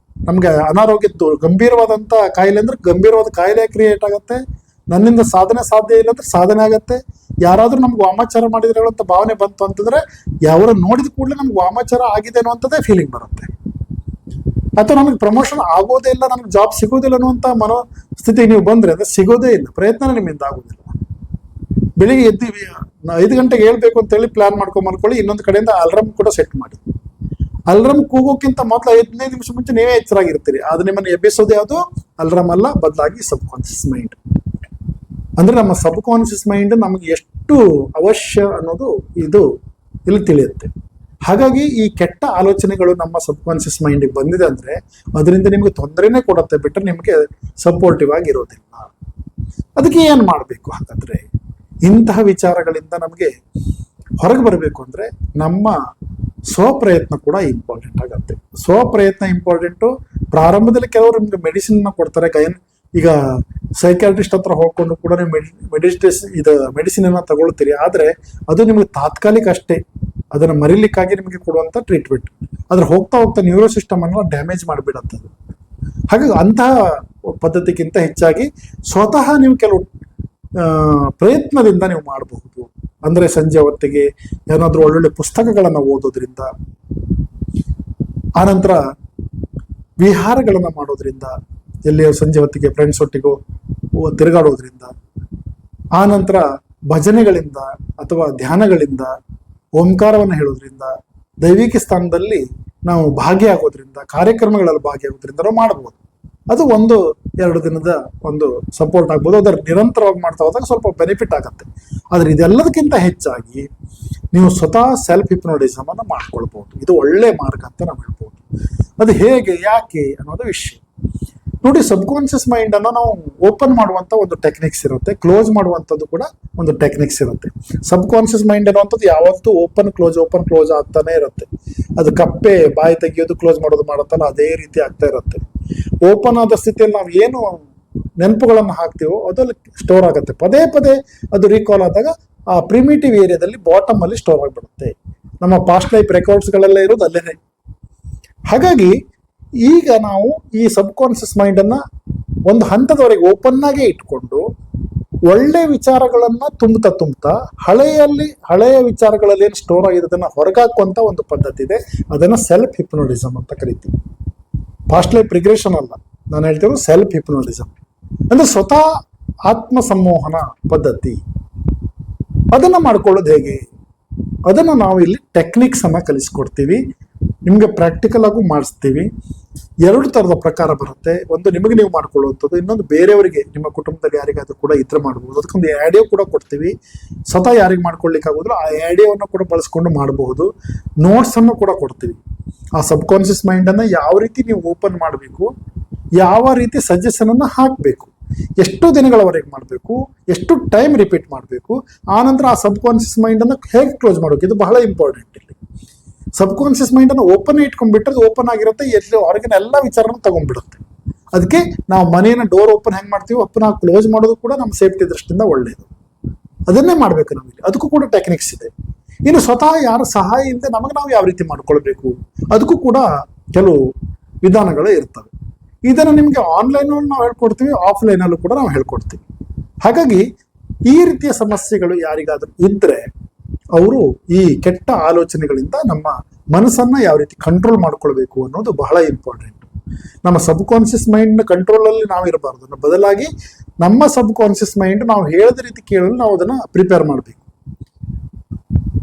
ನಮ್ಗೆ ಅನಾರೋಗ್ಯದ್ದು ಗಂಭೀರವಾದಂಥ ಕಾಯಿಲೆ ಅಂದ್ರೆ ಗಂಭೀರವಾದ ಕಾಯಿಲೆ ಕ್ರಿಯೇಟ್ ಆಗುತ್ತೆ. ನನ್ನಿಂದ ಸಾಧನೆ ಸಾಧ್ಯ ಇಲ್ಲ ಅಂದ್ರೆ ಸಾಧನೆ ಆಗತ್ತೆ. ಯಾರಾದ್ರೂ ನಮ್ಗೆ ವಾಮಾಚಾರ ಮಾಡಿದ್ರೆ ಅಂತ ಭಾವನೆ ಬಂತು ಅಂತಂದ್ರೆ, ಯಾರು ನೋಡಿದ ಕೂಡಲೇ ನಮ್ಗೆ ವಾಮಾಚಾರ ಆಗಿದೆ ಅನ್ನುವಂಥದ್ದೇ ಫೀಲಿಂಗ್ ಬರುತ್ತೆ. ಅಥವಾ ನಮಗೆ ಪ್ರಮೋಷನ್ ಆಗೋದೇ ಇಲ್ಲ, ನಮ್ಗೆ ಜಾಬ್ ಸಿಗೋದಿಲ್ಲ ಅನ್ನುವಂಥ ಮನೋಸ್ಥಿತಿಗೆ ನೀವು ಬಂದ್ರೆ ಅದು ಸಿಗೋದೇ ಇಲ್ಲ, ಪ್ರಯತ್ನ ನಿಮ್ಮಿಂದ ಆಗೋದಿಲ್ಲ. ಬೆಳಿಗ್ಗೆ ಎದ್ದೀವಿ, 5 ಗಂಟೆಗೆ ಹೇಳ್ಬೇಕು ಅಂತ ಹೇಳಿ ಪ್ಲಾನ್ ಮಾಡ್ಕೊಂಡ್ಕೊಳ್ಳಿ. ಇನ್ನೊಂದು ಕಡೆಯಿಂದ ಅಲ್ರಾಮ್ ಕೂಡ ಸೆಟ್ ಮಾಡಿ. ಅಲ್ರಾಮ್ ಕೂಗೋಕ್ಕಿಂತ ಮೊದಲು 15 ನಿಮಿಷ ಮುಂಚೆ ನೀವೇ ಎಚ್ಚರಾಗಿರ್ತೀರಿ. ಅದು ನಿಮ್ಮನ್ನು ಎಬ್ಬಿಸೋದು ಯಾವುದು? ಅಲ್ರಾಮ್ ಅಲ್ಲ, ಬದಲಾಗಿ ಸಬ್ ಕಾನ್ಶಿಯಸ್ ಮೈಂಡ್. ಅಂದ್ರೆ ನಮ್ಮ ಸಬ್ ಕಾನ್ಶಿಯಸ್ ಮೈಂಡ್ ನಮಗೆ ಎಷ್ಟು ಅವಶ್ಯ ಅನ್ನೋದು ಇದು ಇಲ್ಲಿ ತಿಳಿಯುತ್ತೆ. ಹಾಗಾಗಿ ಈ ಕೆಟ್ಟ ಆಲೋಚನೆಗಳು ನಮ್ಮ ಸಬ್ ಕಾನ್ಶಿಯಸ್ ಮೈಂಡಿಗೆ ಬಂದಿದೆ ಅಂದ್ರೆ ಅದರಿಂದ ನಿಮ್ಗೆ ತೊಂದರೆನೇ ಕೊಡುತ್ತೆ ಬಿಟ್ಟರೆ ನಿಮ್ಗೆ ಸಪೋರ್ಟಿವ್ ಆಗಿ ಇರೋದಿಲ್ಲ. ಅದಕ್ಕೆ ಏನ್ ಮಾಡ್ಬೇಕು? ಹಾಗಾದ್ರೆ ಇಂತಹ ವಿಚಾರಗಳಿಂದ ನಮಗೆ ಹೊರಗೆ ಬರಬೇಕು ಅಂದ್ರೆ ನಮ್ಮ ಸ್ವಪ್ರಯತ್ನ ಕೂಡ ಇಂಪಾರ್ಟೆಂಟ್ ಆಗತ್ತೆ. ಸ್ವಪ್ರಯತ್ನ ಇಂಪಾರ್ಟೆಂಟು. ಪ್ರಾರಂಭದಲ್ಲಿ ಕೆಲವರು ನಿಮ್ಗೆ ಮೆಡಿಸಿನ್ ಕೊಡ್ತಾರೆ. ಈಗ ಸೈಕ್ಯಾಟ್ರಿಸ್ಟ್ ಹತ್ರ ಹೋಗ್ಕೊಂಡು ಕೂಡ ನೀವು ಮೆಡಿಸಿನ್ ಅನ್ನ ತಗೊಳ್ತೀರಿ. ಆದ್ರೆ ಅದು ನಿಮ್ಗೆ ತಾತ್ಕಾಲಿಕ ಅಷ್ಟೇ, ಅದನ್ನ ಮರಿಲಿಕ್ಕಾಗಿ ನಿಮಗೆ ಕೊಡುವಂತ ಟ್ರೀಟ್ಮೆಂಟ್. ಆದ್ರೆ ಹೋಗ್ತಾ ಹೋಗ್ತಾ ನ್ಯೂರೋ ಸಿಸ್ಟಮ್ ಅನ್ನ ಡ್ಯಾಮೇಜ್ ಮಾಡಿಬಿಡತ್ತದು. ಹಾಗಾಗಿ ಅಂತಹ ಪದ್ಧತಿಗಿಂತ ಹೆಚ್ಚಾಗಿ ಸ್ವತಃ ನೀವು ಕೆಲವು ಪ್ರಯತ್ನದಿಂದ ನೀವು ಮಾಡಬಹುದು. ಅಂದ್ರೆ ಸಂಜೆ ಹೊತ್ತಿಗೆ ಏನಾದ್ರೂ ಒಳ್ಳೊಳ್ಳೆ ಪುಸ್ತಕಗಳನ್ನ ಓದೋದ್ರಿಂದ, ಆನಂತರ ವಿಹಾರಗಳನ್ನ ಮಾಡೋದ್ರಿಂದ, ಎಲ್ಲಿ ಸಂಜೆ ಹೊತ್ತಿಗೆ ಫ್ರೆಂಡ್ಸ್ ಒಟ್ಟಿಗೂ ತಿರುಗಾಡೋದ್ರಿಂದ, ಆ ನಂತರ ಭಜನೆಗಳಿಂದ ಅಥವಾ ಧ್ಯಾನಗಳಿಂದ, ಓಂಕಾರವನ್ನು ಹೇಳೋದ್ರಿಂದ, ದೈವಿಕ ಸ್ಥಾನದಲ್ಲಿ ನಾವು ಭಾಗಿಯಾಗೋದ್ರಿಂದ, ಕಾರ್ಯಕ್ರಮಗಳಲ್ಲಿ ಭಾಗಿಯಾಗೋದ್ರಿಂದ ನಾವು ಮಾಡ್ಬೋದು. ಅದು 1-2 ದಿನದ ಒಂದು ಸಪೋರ್ಟ್ ಆಗ್ಬೋದು. ಅದರ ನಿರಂತರವಾಗಿ ಮಾಡ್ತಾ ಹೋದಾಗ ಸ್ವಲ್ಪ ಬೆನಿಫಿಟ್ ಆಗುತ್ತೆ. ಆದ್ರೆ ಇದೆಲ್ಲದಕ್ಕಿಂತ ಹೆಚ್ಚಾಗಿ ನೀವು ಸ್ವತಃ ಸೆಲ್ಫ್ ಹಿಪ್ನೋಟಿಸಮ್ ಅನ್ನು ಮಾಡ್ಕೊಳ್ಬಹುದು. ಇದು ಒಳ್ಳೆ ಮಾರ್ಗ ಅಂತ ನಾವು ಹೇಳ್ಬೋದು. ಅದು ಹೇಗೆ, ಯಾಕೆ ಅನ್ನೋದು ವಿಷಯ ನೋಡಿ. ಸಬ್ಕಾನ್ಷಿಯಸ್ ಮೈಂಡ್ ಅನ್ನು ನಾವು ಓಪನ್ ಮಾಡುವಂತ ಒಂದು ಟೆಕ್ನಿಕ್ಸ್ ಇರುತ್ತೆ, ಕ್ಲೋಸ್ ಮಾಡುವಂಥದ್ದು ಕೂಡ ಒಂದು ಟೆಕ್ನಿಕ್ಸ್ ಇರುತ್ತೆ. ಸಬ್ಕಾನ್ಷಿಯಸ್ ಮೈಂಡ್ ಅನ್ನುವಂಥದ್ದು ಯಾವತ್ತೂ ಓಪನ್ ಕ್ಲೋಸ್ ಆಗ್ತಾನೆ ಇರುತ್ತೆ. ಅದು ಕಪ್ಪೆ ಬಾಯಿ ತೆಗಿಯೋದು ಕ್ಲೋಸ್ ಮಾಡೋದು ಮಾಡುತ್ತಲ್ಲ, ಅದೇ ರೀತಿ ಆಗ್ತಾ ಇರುತ್ತೆ. ಓಪನ್ ಆದ ಸ್ಥಿತಿಯಲ್ಲಿ ನಾವು ಏನು ನೆನಪುಗಳನ್ನು ಹಾಕ್ತೀವೋ ಅದಲ್ಲಿ ಸ್ಟೋರ್ ಆಗುತ್ತೆ. ಪದೇ ಪದೇ ಅದು ರೀಕಾಲ್ ಆದಾಗ ಆ ಪ್ರಿಮಿಟಿವ್ ಏರಿಯಾದಲ್ಲಿ ಬಾಟಮ್ ಅಲ್ಲಿ ಸ್ಟೋರ್ ಆಗಿಬಿಡುತ್ತೆ. ನಮ್ಮ ಪಾಸ್ಟ್ ಲೈಫ್ ರೆಕಾರ್ಡ್ಸ್ಗಳೆಲ್ಲ ಇರೋದು ಅಲ್ಲೇನೆ. ಹಾಗಾಗಿ ಈಗ ನಾವು ಈ ಸಬ್ಕಾನ್ಷಿಯಸ್ ಮೈಂಡ್ ಅನ್ನ ಒಂದು ಹಂತದವರೆಗೆ ಓಪನ್ ಆಗೇ ಇಟ್ಕೊಂಡು ಒಳ್ಳೆ ವಿಚಾರಗಳನ್ನ ತುಂಬುತ್ತಾ ಹಳೆಯ ವಿಚಾರಗಳಲ್ಲಿ ಏನು ಸ್ಟೋರ್ ಆಗಿದೆ ಅದನ್ನ ಹೊರಗಾಕುವಂತ ಒಂದು ಪದ್ಧತಿ ಇದೆ. ಅದನ್ನ ಸೆಲ್ಫ್ ಹಿಪ್ನೋಟಿಸಮ್ ಅಂತ ಕರಿತೀವಿ. ಪಾಸ್ಟ್ ಲೈಫ್ ರಿಗ್ರೆಷನ್ ಅಲ್ಲ, ನಾನು ಹೇಳ್ತಿರೋದು ಸೆಲ್ಫ್ ಹಿಪ್ನೋಟಿಸಮ್ ಅಂದ್ರೆ ಸ್ವತಃ ಆತ್ಮ ಸಂಮೋಹನ ಪದ್ಧತಿ. ಅದನ್ನ ಮಾಡ್ಕೊಳ್ಳೋದು ಹೇಗೆ, ಅದನ್ನ ನಾವು ಇಲ್ಲಿ ಟೆಕ್ನಿಕ್ಸ್ ಅನ್ನ ಕಲಿಸ್ಕೊಡ್ತೀವಿ. ನಿಮ್ಗೆ ಪ್ರಾಕ್ಟಿಕಲ್ ಆಗು ಮಾಡಿಸ್ತೀವಿ. 2 ತರದ ಪ್ರಕಾರ ಬರುತ್ತೆ. ಒಂದು ನಿಮಗೆ ನೀವು ಮಾಡ್ಕೊಳ್ಳುವಂಥದ್ದು, ಇನ್ನೊಂದು ಬೇರೆಯವರಿಗೆ, ನಿಮ್ಮ ಕುಟುಂಬದಲ್ಲಿ ಯಾರಿಗಾದ್ರೂ ಕೂಡ ಇತರ ಮಾಡ್ಬೋದು. ಅದಕ್ಕೊಂದು ಆಡಿಯೋ ಕೂಡ ಕೊಡ್ತೀವಿ. ಸ್ವತಃ ಯಾರಿಗೆ ಮಾಡ್ಕೊಳ್ಳಿಕ್ಕೆ ಆಗೋದಿಲ್ಲ ಆ ಆಡಿಯೋವನ್ನು ಕೂಡ ಬಳಸ್ಕೊಂಡು ಮಾಡಬಹುದು. ನೋಟ್ಸ್ ಅನ್ನು ಕೂಡ ಕೊಡ್ತೀವಿ. ಆ ಸಬ್ಕಾನ್ಷಿಯಸ್ ಮೈಂಡ್ ಅನ್ನ ಯಾವ ರೀತಿ ನೀವು ಓಪನ್ ಮಾಡಬೇಕು, ಯಾವ ರೀತಿ ಸಜೆಷನ್ ಅನ್ನ ಹಾಕಬೇಕು, ಎಷ್ಟು ದಿನಗಳವರೆಗೆ ಮಾಡಬೇಕು, ಎಷ್ಟು ಟೈಮ್ ರಿಪೀಟ್ ಮಾಡಬೇಕು, ಆನಂತರ ಆ ಸಬ್ಕಾನ್ಷಿಯಸ್ ಮೈಂಡ್ ಅನ್ನು ಹೇಗೆ ಕ್ಲೋಸ್ ಮಾಡಬೇಕು, ಇದು ಬಹಳ ಇಂಪಾರ್ಟೆಂಟ್. ಇಲ್ಲಿ ಸಬ್ಕಾನ್ಷಿಯಸ್ ಮೈಂಡ್ ಅನ್ನು ಓಪನ್ ಇಟ್ಕೊಂಡ್ಬಿಟ್ರೆ ಅದು ಓಪನ್ ಆಗಿರುತ್ತೆ, ಎಲ್ಲಿ ಹೊರಗಿನ ಎಲ್ಲ ವಿಚಾರನ ತಗೊಂಡ್ಬಿಡುತ್ತೆ. ಅದಕ್ಕೆ ನಾವು ಮನೆಯನ್ನ ಡೋರ್ ಓಪನ್ ಹೆಂಗ್ ಮಾಡ್ತೀವಿ, ಓಪನ್ ಆಗಿ ಕ್ಲೋಸ್ ಮಾಡೋದು ಕೂಡ ನಮ್ಮ ಸೇಫ್ಟಿ ದೃಷ್ಟಿಯಿಂದ ಒಳ್ಳೆಯದು. ಅದನ್ನೇ ಮಾಡ್ಬೇಕು ನಾವಿಲ್ಲಿ. ಅದಕ್ಕೂ ಕೂಡ ಟೆಕ್ನಿಕ್ಸ್ ಇದೆ. ಇನ್ನು ಸ್ವತಃ ಯಾರ ಸಹಾಯ ಇಲ್ಲದೆ ನಮಗೆ ನಾವು ಯಾವ ರೀತಿ ಮಾಡ್ಕೊಳ್ಬೇಕು, ಅದಕ್ಕೂ ಕೂಡ ಕೆಲವು ವಿಧಾನಗಳು ಇರ್ತವೆ. ಇದನ್ನು ನಿಮಗೆ ಆನ್ಲೈನ್ ನಾವು ಹೇಳ್ಕೊಡ್ತೀವಿ, ಆಫ್ಲೈನ್ ಅಲ್ಲೂ ಕೂಡ ನಾವು ಹೇಳ್ಕೊಡ್ತೀವಿ. ಹಾಗಾಗಿ ಈ ರೀತಿಯ ಸಮಸ್ಯೆಗಳು ಯಾರಿಗಾದ್ರೂ ಇದ್ರೆ ಅವರು ಈ ಕೆಟ್ಟ ಆಲೋಚನೆಗಳಿಂದ ನಮ್ಮ ಮನಸ್ಸನ್ನ ಯಾವ ರೀತಿ ಕಂಟ್ರೋಲ್ ಮಾಡ್ಕೊಳ್ಬೇಕು ಅನ್ನೋದು ಬಹಳ ಇಂಪಾರ್ಟೆಂಟ್. ನಮ್ಮ ಸಬ್ಕಾನ್ಷಿಯಸ್ ಮೈಂಡ್ ಕಂಟ್ರೋಲ್ ಅಲ್ಲಿ ನಾವು ಇರಬಾರ್ದು. ಬದಲಾಗಿ ನಮ್ಮ ಸಬ್ಕಾನ್ಷಿಯಸ್ ಮೈಂಡ್ ನಾವು ಹೇಳಿದ ರೀತಿ ಕೇಳಲು ನಾವು ಅದನ್ನ ಪ್ರಿಪೇರ್ ಮಾಡಬೇಕು.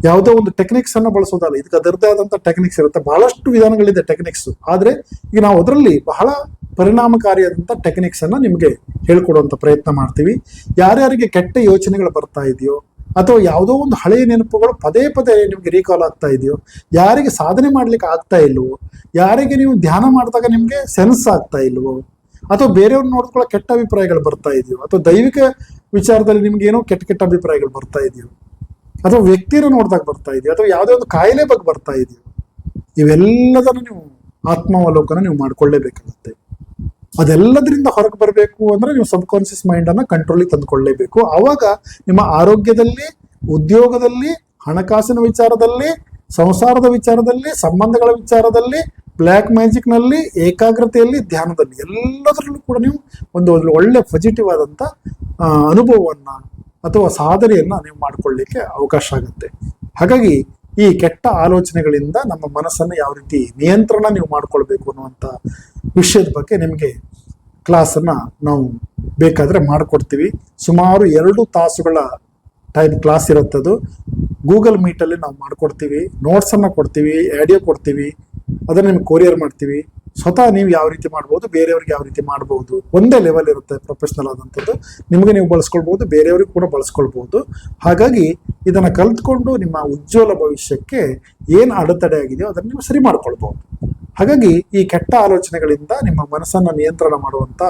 ಯಾವುದೋ ಒಂದು ಟೆಕ್ನಿಕ್ಸ್ ಅನ್ನ ಬಳಸೋದಲ್ಲ, ಇದಕ್ಕೆ ಅದರದೇ ಆದಂತ ಟೆಕ್ನಿಕ್ಸ್ ಇರುತ್ತೆ. ಬಹಳಷ್ಟು ವಿಧಾನಗಳಿದೆ ಟೆಕ್ನಿಕ್ಸ್. ಆದ್ರೆ ಈಗ ನಾವು ಅದರಲ್ಲಿ ಬಹಳ ಪರಿಣಾಮಕಾರಿಯಾದಂಥ ಟೆಕ್ನಿಕ್ಸ್ ಅನ್ನ ನಿಮಗೆ ಹೇಳ್ಕೊಡುವಂತ ಪ್ರಯತ್ನ ಮಾಡ್ತೀವಿ. ಯಾರ್ಯಾರಿಗೆ ಕೆಟ್ಟ ಯೋಚನೆಗಳು ಬರ್ತಾ ಇದೆಯೋ ಅಥವಾ ಯಾವುದೋ ಒಂದು ಹಳೆಯ ನೆನಪುಗಳು ಪದೇ ಪದೇ ನಿಮ್ಗೆ ರೀಕಾಲ್ ಆಗ್ತಾ ಇದೆಯೋ, ಯಾರಿಗೆ ಸಾಧನೆ ಮಾಡ್ಲಿಕ್ಕೆ ಆಗ್ತಾ ಇಲ್ವೋ, ಯಾರಿಗೆ ನೀವು ಧ್ಯಾನ ಮಾಡಿದಾಗ ನಿಮ್ಗೆ ಸೆನ್ಸ್ ಆಗ್ತಾ ಇಲ್ವೋ, ಅಥವಾ ಬೇರೆಯವ್ರು ನೋಡಿಕೊಳ್ಳೋ ಕೆಟ್ಟ ಅಭಿಪ್ರಾಯಗಳು ಬರ್ತಾ ಇದೆಯೋ, ಅಥವಾ ದೈವಿಕ ವಿಚಾರದಲ್ಲಿ ನಿಮ್ಗೆ ಏನೋ ಕೆಟ್ಟ ಅಭಿಪ್ರಾಯಗಳು ಬರ್ತಾ ಇದೆಯೋ, ಅಥವಾ ವ್ಯಕ್ತಿನ ನೋಡಿದಾಗ ಬರ್ತಾ ಇದೆಯೋ, ಅಥವಾ ಯಾವುದೇ ಒಂದು ಕಾಯಿಲೆ ಬಗ್ಗೆ ಬರ್ತಾ ಇದೆಯೋ, ಇವೆಲ್ಲದನ್ನು ನೀವು ಆತ್ಮಾವಲೋಕನ ನೀವು ಮಾಡ್ಕೊಳ್ಳೇಬೇಕಾಗುತ್ತೆ. ಅದೆಲ್ಲದರಿಂದ ಹೊರಗೆ ಬರಬೇಕು ಅಂದ್ರೆ ನೀವು ಸಬ್ಕಾನ್ಷಿಯಸ್ ಮೈಂಡ್ ಅನ್ನ ಕಂಟ್ರೋಲಿಗೆ ತಂದುಕೊಳ್ಳೇಬೇಕು. ಆವಾಗ ನಿಮ್ಮ ಆರೋಗ್ಯದಲ್ಲಿ, ಉದ್ಯೋಗದಲ್ಲಿ, ಹಣಕಾಸಿನ ವಿಚಾರದಲ್ಲಿ, ಸಂಸಾರದ ವಿಚಾರದಲ್ಲಿ, ಸಂಬಂಧಗಳ ವಿಚಾರದಲ್ಲಿ, ಬ್ಲ್ಯಾಕ್ ಮ್ಯಾಜಿಕ್ ನಲ್ಲಿ, ಏಕಾಗ್ರತೆಯಲ್ಲಿ, ಧ್ಯಾನದಲ್ಲಿ, ಎಲ್ಲದರಲ್ಲೂ ಕೂಡ ನೀವು ಒಂದು ಒಳ್ಳೆ ಪಾಸಿಟಿವ್ ಆದಂತ ಅನುಭವವನ್ನ ಅಥವಾ ಸಾಧನೆಯನ್ನ ನೀವು ಮಾಡ್ಕೊಳ್ಳಿಕ್ಕೆ ಅವಕಾಶ ಆಗುತ್ತೆ. ಹಾಗಾಗಿ ಈ ಕೆಟ್ಟ ಆಲೋಚನೆಗಳಿಂದ ನಮ್ಮ ಮನಸ್ಸನ್ನು ಯಾವ ರೀತಿ ನಿಯಂತ್ರಣ ನೀವು ಮಾಡ್ಕೊಳ್ಬೇಕು ಅನ್ನುವಂಥ ವಿಷಯದ ಬಗ್ಗೆ ನಿಮಗೆ ಕ್ಲಾಸನ್ನು ನಾವು ಬೇಕಾದರೆ ಮಾಡಿಕೊಡ್ತೀವಿ. ಸುಮಾರು 2 ತಾಸುಗಳ ಟೈಮ್ ಕ್ಲಾಸ್ ಇರುತ್ತದು. ಗೂಗಲ್ ಮೀಟಲ್ಲಿ ನಾವು ಮಾಡಿಕೊಡ್ತೀವಿ, ನೋಟ್ಸನ್ನು ಕೊಡ್ತೀವಿ, ಆಡಿಯೋ ಕೊಡ್ತೀವಿ, ಅದನ್ನು ನಿಮ್ಗೆ ಕೊರಿಯರ್ ಮಾಡ್ತೀವಿ. ಸ್ವತಃ ನೀವು ಯಾವ ರೀತಿ ಮಾಡ್ಬೋದು, ಬೇರೆಯವ್ರಿಗೆ ಯಾವ ರೀತಿ ಮಾಡ್ಬೋದು, ಒಂದೇ ಲೆವೆಲ್ ಇರುತ್ತೆ ಪ್ರೊಫೆಷನಲ್ ಆದಂಥದ್ದು. ನಿಮಗೆ ನೀವು ಬಳಸ್ಕೊಳ್ಬೋದು, ಬೇರೆಯವ್ರಿಗೆ ಕೂಡ ಬಳಸ್ಕೊಳ್ಬೋದು. ಹಾಗಾಗಿ ಇದನ್ನು ಕಲ್ತ್ಕೊಂಡು ನಿಮ್ಮ ಉಜ್ವಲ ಭವಿಷ್ಯಕ್ಕೆ ಏನು ಅಡೆತಡೆ ಆಗಿದೆಯೋ ಅದನ್ನು ನೀವು ಸರಿ ಮಾಡ್ಕೊಳ್ಬೋದು. ಹಾಗಾಗಿ ಈ ಕೆಟ್ಟ ಆಲೋಚನೆಗಳಿಂದ ನಿಮ್ಮ ಮನಸ್ಸನ್ನು ನಿಯಂತ್ರಣ ಮಾಡುವಂಥ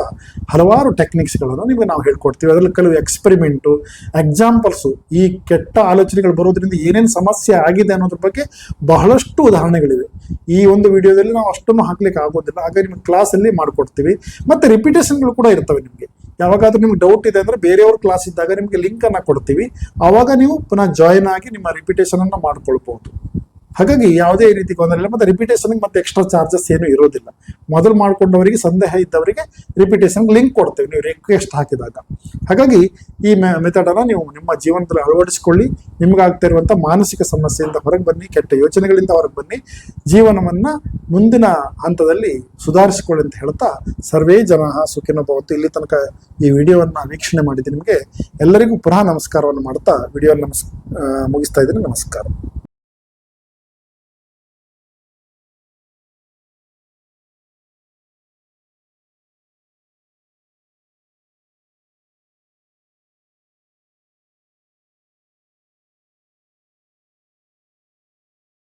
ಹಲವಾರು ಟೆಕ್ನಿಕ್ಸ್ಗಳನ್ನು ನಿಮಗೆ ನಾವು ಹೇಳ್ಕೊಡ್ತೀವಿ. ಅದರಲ್ಲಿ ಕೆಲವು ಎಕ್ಸ್ಪೆರಿಮೆಂಟು, ಎಕ್ಸಾಂಪಲ್ಸು, ಈ ಕೆಟ್ಟ ಆಲೋಚನೆಗಳು ಬರೋದ್ರಿಂದ ಏನೇನು ಸಮಸ್ಯೆ ಆಗಿದೆ ಅನ್ನೋದ್ರ ಬಗ್ಗೆ ಬಹಳಷ್ಟು ಉದಾಹರಣೆಗಳಿವೆ. ಈ ಒಂದು ವಿಡಿಯೋದಲ್ಲಿ ನಾವು ಅಷ್ಟನ್ನು ಹಾಕ್ಲಿಕ್ಕೆ ಆಗೋದಿಲ್ಲ. ಹಾಗಾಗಿ ನಿಮ್ಗೆ ಕ್ಲಾಸಲ್ಲಿ ಮಾಡಿಕೊಡ್ತೀವಿ. ಮತ್ತು ರಿಪಿಟೇಷನ್ಗಳು ಕೂಡ ಇರ್ತವೆ. ನಿಮಗೆ ಯಾವಾಗಾದ್ರೂ ನಿಮ್ಗೆ ಡೌಟ್ ಇದೆ ಅಂದರೆ ಬೇರೆಯವ್ರ ಕ್ಲಾಸ್ ಇದ್ದಾಗ ನಿಮಗೆ ಲಿಂಕನ್ನು ಕೊಡ್ತೀವಿ. ಆವಾಗ ನೀವು ಪುನಃ ಜಾಯಿನ್ ಆಗಿ ನಿಮ್ಮ ರಿಪಿಟೇಷನನ್ನು ಮಾಡ್ಕೊಳ್ಬೋದು. ಹಾಗಾಗಿ ಯಾವುದೇ ರೀತಿ ತೊಂದರೆ ಇಲ್ಲ. ಮತ್ತು ರಿಪಿಟೇಷನ್ಗೆ ಮತ್ತೆ ಎಕ್ಸ್ಟ್ರಾ ಚಾರ್ಜಸ್ ಏನೂ ಇರೋದಿಲ್ಲ. ಮೊದಲು ಮಾಡ್ಕೊಂಡವರಿಗೆ, ಸಂದೇಹ ಇದ್ದವರಿಗೆ ರಿಪಿಟೇಷನ್ಗೆ ಲಿಂಕ್ ಕೊಡ್ತೇವೆ ನೀವು ರಿಕ್ವೆಸ್ಟ್ ಹಾಕಿದಾಗ. ಹಾಗಾಗಿ ಈ ಮೆಥಡನ್ನು ನೀವು ನಿಮ್ಮ ಜೀವನದಲ್ಲಿ ಅಳವಡಿಸಿಕೊಳ್ಳಿ. ನಿಮ್ಗಾಗ್ತಾ ಇರುವಂತ ಮಾನಸಿಕ ಸಮಸ್ಯೆಯಿಂದ ಹೊರಗೆ ಬನ್ನಿ, ಕೆಟ್ಟ ಯೋಚನೆಗಳಿಂದ ಹೊರಗೆ ಬನ್ನಿ, ಜೀವನವನ್ನ ಮುಂದಿನ ಹಂತದಲ್ಲಿ ಸುಧಾರಿಸಿಕೊಳ್ಳಿ ಅಂತ ಹೇಳ್ತಾ ಸರ್ವೇ ಜನ ಸುಖಿನೋ ಭವಂತು. ಇಲ್ಲಿ ತನಕ ಈ ವಿಡಿಯೋವನ್ನ ವೀಕ್ಷಣೆ ಮಾಡಿದ ನಿಮಗೆ ಎಲ್ಲರಿಗೂ ಪುನಃ ನಮಸ್ಕಾರವನ್ನು ಮಾಡ್ತಾ ವಿಡಿಯೋ ಮುಗಿಸ್ತಾ ಇದ್ದೀನಿ. ನಮಸ್ಕಾರ.